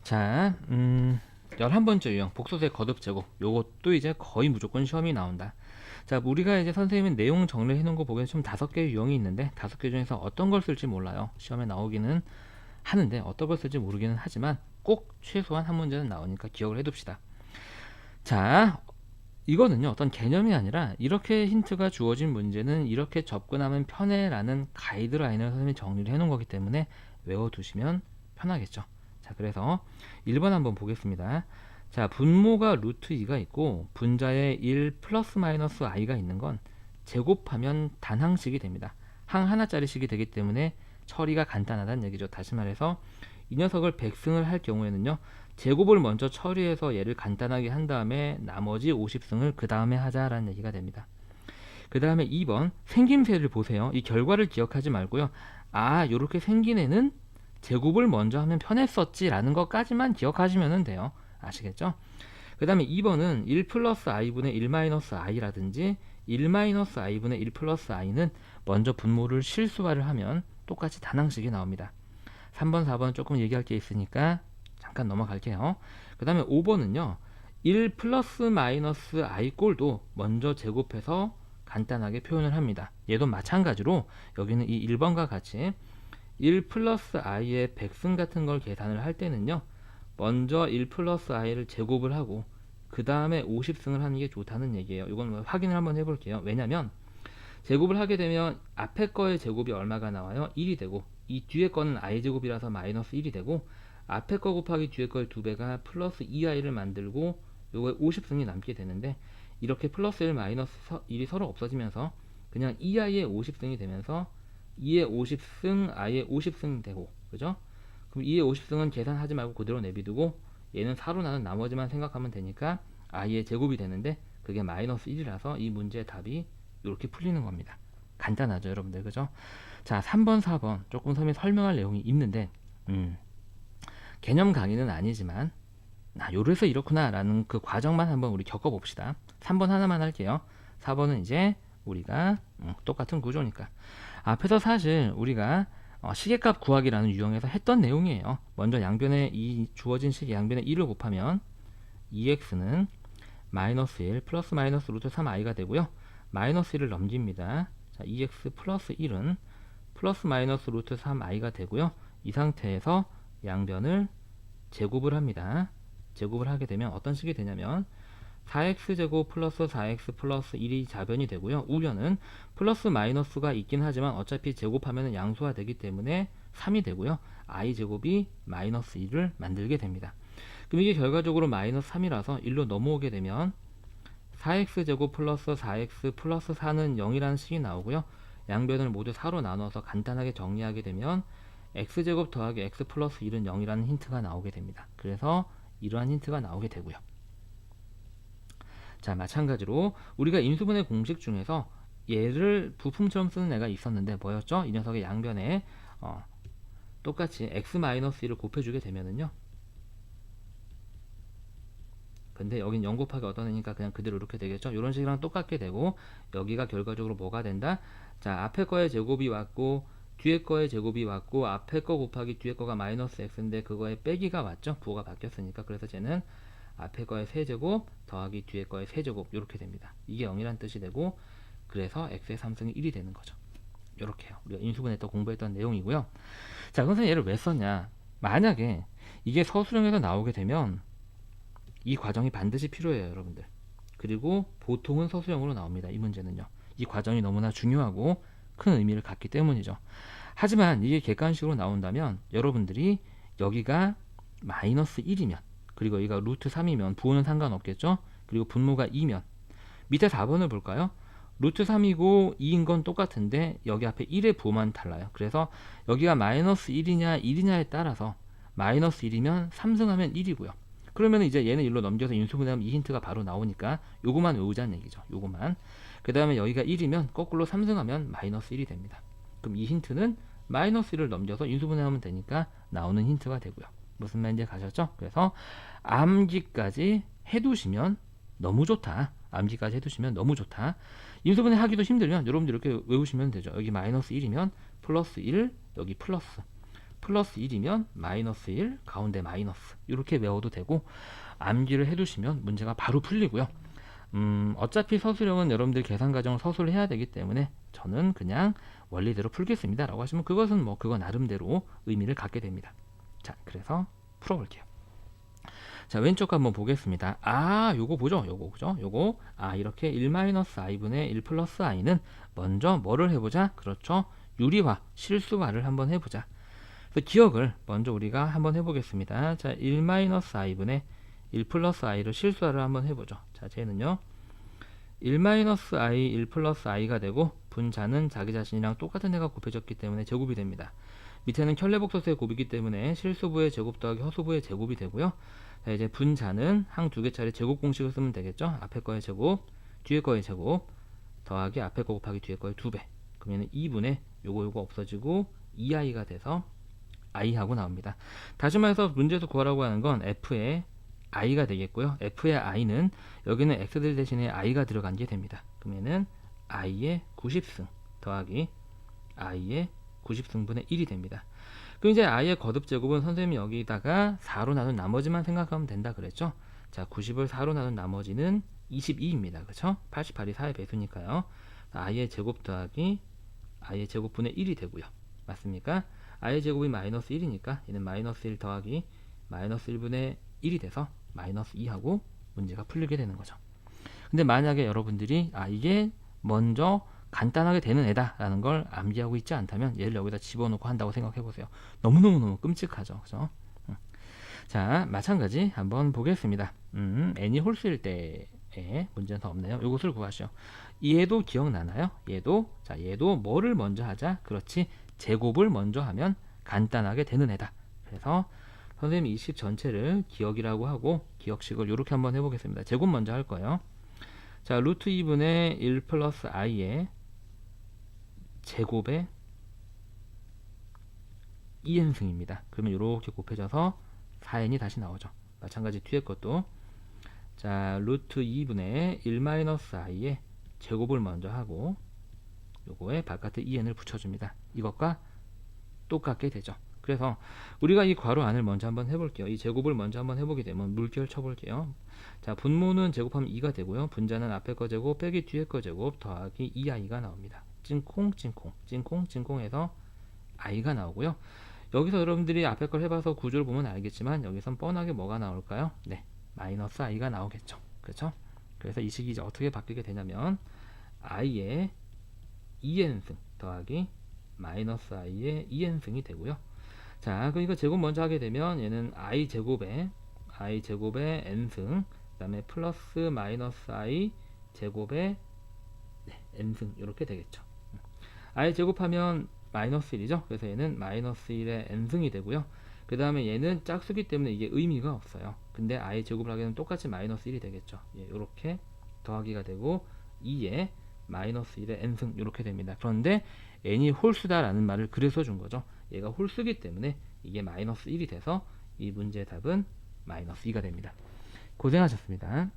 자, 11번째 유형, 복소수의 거듭 제곱. 요것도 이제 거의 무조건 시험이 나온다. 자, 우리가 이제 선생님은 내용 정리해 놓은 거 보기엔 좀 5개의 유형이 있는데 5개 중에서 어떤 걸 쓸지 몰라요. 시험에 나오기는 하는데 어떤 걸 쓸지 모르기는 하지만 꼭 최소한 한 문제는 나오니까 기억을 해둡시다. 자, 이거는요, 어떤 개념이 아니라 이렇게 힌트가 주어진 문제는 이렇게 접근하면 편해라는 가이드라인을 선생님이 정리를 해놓은 거기 때문에 외워두시면 편하겠죠. 자, 그래서 1번 한번 보겠습니다. 자, 분모가 루트 2가 있고 분자에 1 플러스 마이너스 i가 있는 건 제곱하면 단항식이 됩니다. 항 하나짜리식이 되기 때문에 처리가 간단하다는 얘기죠. 다시 말해서 이 녀석을 백승을 할 경우에는요, 제곱을 먼저 처리해서 얘를 간단하게 한 다음에 나머지 50승을 그 다음에 하자라는 얘기가 됩니다. 그 다음에 2번 생김새를 보세요. 이 결과를 기억하지 말고요. 아, 요렇게 생긴 애는 제곱을 먼저 하면 편했었지 라는 것까지만 기억하시면 돼요. 아시겠죠? 그 다음에 2번은 1 플러스 i분의 1 마이너스 i라든지 1 마이너스 i분의 1 플러스 i는 먼저 분모를 실수화를 하면 똑같이 단항식이 나옵니다. 3번, 4번 조금 얘기할 게 있으니까 잠깐 넘어갈게요. 그 다음에 5번은요. 1 플러스 마이너스 i 꼴도 먼저 제곱해서 간단하게 표현을 합니다. 얘도 마찬가지로 여기는 이 1번과 같이 1 플러스 i의 백승 같은 걸 계산을 할 때는요. 먼저 1 플러스 i를 제곱을 하고 그 다음에 50승을 하는 게 좋다는 얘기예요. 이건 확인을 한번 해볼게요. 왜냐면 제곱을 하게 되면 앞에 거의 제곱이 얼마가 나와요? 1이 되고 이 뒤에 거는 i제곱이라서 마이너스 1이 되고 앞에 거 곱하기 뒤에 거의 2배가 플러스 2i를 만들고 요거에 50승이 남게 되는데 이렇게 플러스 1 마이너스 1이 서로 없어지면서 그냥 2i의 50승이 되면서 2의 50승 i의 50승 되고 그죠? 그럼 2의 50승은 계산하지 말고 그대로 내비두고 얘는 4로 나눈 나머지만 생각하면 되니까 i의 제곱이 되는데 그게 마이너스 1이라서 이 문제의 답이 이렇게 풀리는 겁니다. 간단하죠 여러분들 그죠? 자 3번 4번 조금 설명할 내용이 있는데 개념 강의는 아니지만 요래서 이렇구나 라는 그 과정만 한번 우리 겪어봅시다. 3번 하나만 할게요. 4번은 이제 우리가 똑같은 구조니까 앞에서 사실 우리가 시계값 구하기라는 유형에서 했던 내용이에요. 먼저 양변에 이 주어진 식의 양변에 1을 곱하면 2x는 마이너스 1 플러스 마이너스 루트 3i가 되고요. 마이너스 1을 넘깁니다. 자, 2x 플러스 1은 플러스 마이너스 루트 3i가 되고요. 이 상태에서 양변을 제곱을 합니다. 제곱을 하게 되면 어떤 식이 되냐면 4x제곱 플러스 4x 플러스 1이 자변이 되고요. 우변은 플러스 마이너스가 있긴 하지만 어차피 제곱하면 양수화 되기 때문에 3이 되고요. i제곱이 마이너스 1을 만들게 됩니다. 그럼 이게 결과적으로 마이너스 3이라서 1로 넘어오게 되면 4x제곱 플러스 4x 플러스 4는 0이라는 식이 나오고요. 양변을 모두 4로 나눠서 간단하게 정리하게 되면 x제곱 더하기 x 플러스 1은 0이라는 힌트가 나오게 됩니다. 그래서 이러한 힌트가 나오게 되고요. 자, 마찬가지로 우리가 인수분해 공식 중에서 얘를 부품처럼 쓰는 애가 있었는데 뭐였죠? 이 녀석의 양변에 똑같이 x-1을 곱해주게 되면은요. 근데 여긴 0 곱하기 어떤 애니까 그냥 그대로 이렇게 되겠죠? 이런 식이랑 똑같게 되고 여기가 결과적으로 뭐가 된다? 자, 앞에 거의 제곱이 왔고 뒤에 거의 제곱이 왔고 앞에 거 곱하기 뒤에 거가 마이너스 x인데 그거에 빼기가 왔죠? 부호가 바뀌었으니까. 그래서 쟤는 앞에 거의 세제곱 더하기 뒤에 거의 세제곱 이렇게 됩니다. 이게 0이란 뜻이 되고 그래서 x의 3승이 1이 되는 거죠. 이렇게요. 우리가 인수분해 때 공부했던 내용이고요. 자, 그래서 얘를 왜 썼냐? 만약에 이게 서술형에서 나오게 되면 이 과정이 반드시 필요해요, 여러분들. 그리고 보통은 서술형으로 나옵니다. 이 문제는요. 이 과정이 너무나 중요하고 큰 의미를 갖기 때문이죠. 하지만 이게 객관식으로 나온다면 여러분들이 여기가 마이너스 1이면 그리고 여기가 루트 3이면 부호는 상관없겠죠. 그리고 분모가 2면 밑에 4번을 볼까요? 루트 3이고 2인 건 똑같은데 여기 앞에 1의 부호만 달라요. 그래서 여기가 마이너스 1이냐 1이냐에 따라서 마이너스 1이면 3승하면 1이고요. 그러면 이제 얘는 1로 넘겨서 인수분해하면 이 힌트가 바로 나오니까 요거만 외우자는 얘기죠. 요거만. 그 다음에 여기가 1이면 거꾸로 3승하면 마이너스 1이 됩니다. 그럼 이 힌트는 마이너스 1을 넘겨서 인수분해하면 되니까 나오는 힌트가 되고요. 무슨 말인지 가셨죠? 그래서 암기까지 해두시면 너무 좋다. 암기까지 해두시면 너무 좋다. 인수분해 하기도 힘들면 여러분들 이렇게 외우시면 되죠. 여기 마이너스 1이면 플러스 1, 여기 플러스 플러스 1이면 마이너스 1 가운데 마이너스 이렇게 외워도 되고 암기를 해두시면 문제가 바로 풀리고요. 어차피 서술형은 여러분들 계산 과정을 서술을 해야 되기 때문에 저는 그냥 원리대로 풀겠습니다 라고 하시면 그것은 뭐 그거 나름대로 의미를 갖게 됩니다. 자, 그래서 풀어볼게요. 자, 왼쪽 거 한번 보겠습니다. 요거 보죠. 요거 보죠. 요거 이렇게 1-i분의 1 플러스 i는 먼저 뭐를 해보자. 그렇죠. 유리화, 실수화를 한번 해보자. 그래서 기억을 먼저 우리가 한번 해보겠습니다. 자, 1-i분의 1 플러스 i를 실수화를 한번 해보죠. 자, 쟤는요 1-i 1 플러스 i가 되고 분자는 자기 자신이랑 똑같은 애가 곱해졌기 때문에 제곱이 됩니다. 밑에는 켤레복소수의 곱이기 때문에 실수부의 제곱 더하기 허수부의 제곱이 되고요. 자, 이제 분자는 항 두 개짜리 제곱 공식을 쓰면 되겠죠. 앞에 거의 제곱, 뒤에 거의 제곱 더하기 앞에 거 곱하기 뒤에 거의 2배. 그러면 2분의 요거 없어지고 2i가 돼서 i하고 나옵니다. 다시 말해서 문제에서 구하라고 하는 건 f의 i가 되겠고요. f의 i는 여기는 x들 대신에 i가 들어간 게 됩니다. 그러면은 i의 90승 더하기 i의 90승분의 1이 됩니다. 그럼 이제 i의 거듭 제곱은 선생님이 여기다가 4로 나눈 나머지만 생각하면 된다 그랬죠. 자, 90을 4로 나눈 나머지는 22입니다. 그렇죠? 88이 4의 배수니까요. i의 제곱 더하기 i의 제곱분의 1이 되고요. 맞습니까? i의 제곱이 마이너스 1이니까 얘는 마이너스 1 더하기 마이너스 1분의 1이 돼서 마이너스 2하고 문제가 풀리게 되는 거죠. 근데 만약에 여러분들이 이게 먼저 간단하게 되는 애다 라는 걸 암기하고 있지 않다면 얘를 여기다 집어넣고 한다고 생각해 보세요. 너무너무 끔찍하죠. 그죠? 자, 마찬가지 한번 보겠습니다. n이 홀수일 때의 문제는 없네요. 이것을 구하시오. 얘도 기억나나요? 얘도 뭐를 먼저 하자? 그렇지, 제곱을 먼저 하면 간단하게 되는 애다. 그래서 선생님이 이 식 전체를 기억이라고 하고 기억식을 이렇게 한번 해보겠습니다. 제곱 먼저 할 거예요. 자, 루트 2분의 1 플러스 i의 제곱의 2n승입니다. 그러면 이렇게 곱해져서 4n이 다시 나오죠. 마찬가지 뒤에 것도 자, 루트 2분의 1-i의 제곱을 먼저 하고 요거에 바깥에 2n을 붙여줍니다. 이것과 똑같게 되죠. 그래서 우리가 이 괄호 안을 먼저 한번 해볼게요. 이 제곱을 먼저 한번 해보게 되면 물결 쳐볼게요. 자, 분모는 제곱하면 2가 되고요. 분자는 앞에 거 제곱 빼기 뒤에 거 제곱 더하기 2i가 나옵니다. 찡콩해서 i가 나오고요. 여기서 여러분들이 앞에 걸 해봐서 구조를 보면 알겠지만 여기선 뻔하게 뭐가 나올까요? 네, 마이너스 i가 나오겠죠. 그렇죠? 그래서 이 식이 이제 어떻게 바뀌게 되냐면 i의 2n승 더하기 마이너스 i의 2n승이 되고요. 자, 그럼 이거 제곱 먼저 하게 되면 얘는 i 제곱에 n승, 그 다음에 플러스 마이너스 i 제곱에 n승 이렇게 되겠죠. i 제곱하면 마이너스 1이죠. 그래서 얘는 마이너스 1의 n승이 되고요. 그 다음에 얘는 짝수기 때문에 이게 의미가 없어요. 근데 i 제곱을 하게 되면 똑같이 마이너스 1이 되겠죠. 이렇게 더하기가 되고 2에 마이너스 1의 n승 이렇게 됩니다. 그런데 n이 홀수다 라는 말을 그래서 준 거죠. 얘가 홀수기 때문에 이게 마이너스 1이 돼서 이 문제의 답은 마이너스 2가 됩니다. 고생하셨습니다.